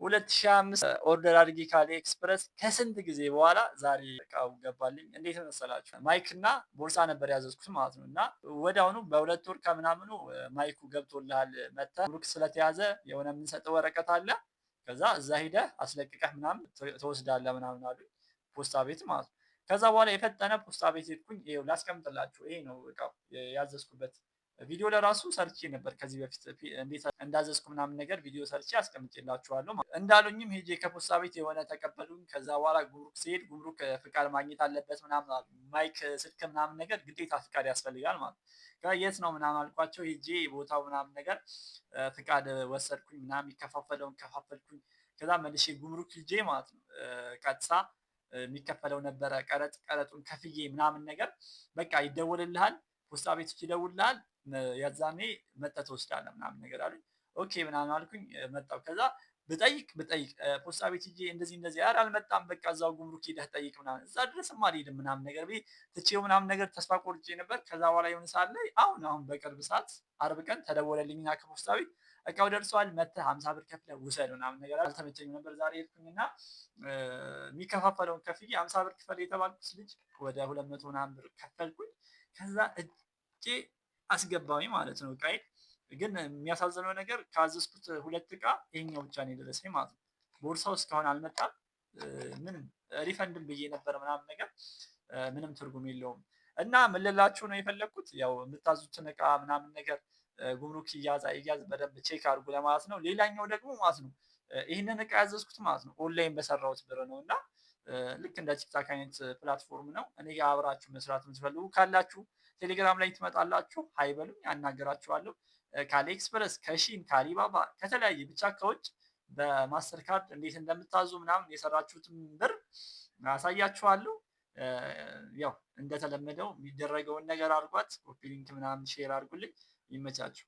2005 ኦርደር አድርጌ ከአሊ ኤክስፕረስ ከስንት ጊዜ በኋላ ዛሬ እቃው ገባልኝ። እንዴት መሰላችሁ? ማይክ እና ቦርሳ ነበር ያዘዝኩት ማለት ነው። እና ወዲያውኑ በሁለት ወር ከምናምኑ ማይኩ ገብቶልሃል መጥተህ ጉምሩክ ስለተያዘ የሆነ የምንሰጠው ወረቀት አለ። ከዛ እዛ ሂደህ አስለቅቀህ ምናምን ትወስዳለህ ምናምን አሉኝ። ፖስታ ቤት ማለት ነው። ከዛ በኋላ የፈጠነ ፖስታ ቤት ሄድኩኝ። ይኸው ላስቀምጥላችሁ። ይሄ ነው እቃው ያዘዝኩበት። ቪዲዮ ለራሱ ሰርቼ ነበር ከዚህ በፊት እንዴት እንዳዘዝኩ ምናምን ነገር ቪዲዮ ሰርቼ አስቀምጬላችኋለሁ። እንዳሉኝም ሄጄ ከፖስታ ቤት የሆነ ተቀበሉኝ። ከዛ በኋላ ጉምሩክ ሲሄድ ጉምሩክ ፍቃድ ማግኘት አለበት ምናምን አሉ። ማይክ ስልክ ምናምን ነገር ግዴታ ፍቃድ ያስፈልጋል ማለት ነው። የት ነው ምናምን አልኳቸው። ሄጄ ቦታው ምናምን ነገር ፍቃድ ወሰድኩኝ ምናምን የሚከፋፈለውን ከፋፈልኩኝ። ከዛ መልሼ ጉምሩክ ሄጄ ማለት ነው ቀጥታ የሚከፈለው ነበረ ቀረጡን ከፍዬ ምናምን ነገር በቃ ይደወልልሃል፣ ፖስታ ቤቶች ይደውልልሃል፣ የዛኔ መጥተህ ትወስዳለህ ምናምን ነገር አሉኝ። ኦኬ ምናምን አልኩኝ። መጣሁ። ከዛ ብጠይቅ ፖስታ ቤት ሂጄ እንደዚህ እንደዚህ ኧረ አልመጣም በቃ እዛው ጉምሩክ ሄደህ ጠይቅ ምናምን እዛ ድረስም አልሄድም ምናምን ነገር ብዬ ትቼው ምናምን ነገር ተስፋ ቆርጬ ነበር። ከዛ በኋላ የሆነ ሰዓት ላይ አሁን በቅርብ ሰዓት አርብ ቀን ተደወለልኝና ከፖስታ ቤት እቃው ደርሷል መጥተህ 50 ብር ከፍለህ ውሰድ ምናምን ነገር አልተመቸኝም ነበር። ዛሬ ሄድኩኝና የሚከፋፈለውን ከፍዬ 50 ብር ክፈል የተባልኩት ልጅ ወደ 200 ምናምን ብር ከፈልኩኝ። ከዛ እጄ አስገባሁኝ ማለት ነው እቃዬ። ግን የሚያሳዝነው ነገር ካዘዝኩት 2 እቃ ይሄኛው ብቻ ነው የደረሰኝ ማለት ነው። ቦርሳው እስካሁን አልመጣም። ምንም ሪፈንድም ብዬ ነበር ምናምን ነገር ምንም ትርጉም የለውም። እና ምን ልላችሁ ነው የፈለግኩት ያው የምታዙትን እቃ ምናምን ነገር ጉምሩክ ይያዝ አይያዝ በደንብ ቼክ አድርጉ ለማለት ነው። ሌላኛው ደግሞ ማለት ነው ይህንን እቃ ያዘዝኩት ማለት ነው ኦንላይን በሰራሁት ብር ነው። እና ልክ እንደ ቲክታክ አይነት ፕላትፎርም ነው። እኔ ጋር አብራችሁ መስራት የምትፈልጉ ካላችሁ ቴሌግራም ላይ ትመጣላችሁ፣ ሀይ በሉኝ፣ አናገራችኋለሁ። ከአሊ ኤክስፕረስ፣ ከሺን፣ ከአሊባባ ከተለያየ ብቻ ከውጭ በማስተር ካርድ እንዴት እንደምታዙ ምናምን የሰራችሁትን ብር አሳያችኋለሁ። ያው እንደተለመደው የሚደረገውን ነገር አድርጓት። ኮፒ ሊንክ ምናምን ሼር አድርጉልኝ። ይመቻችሁ።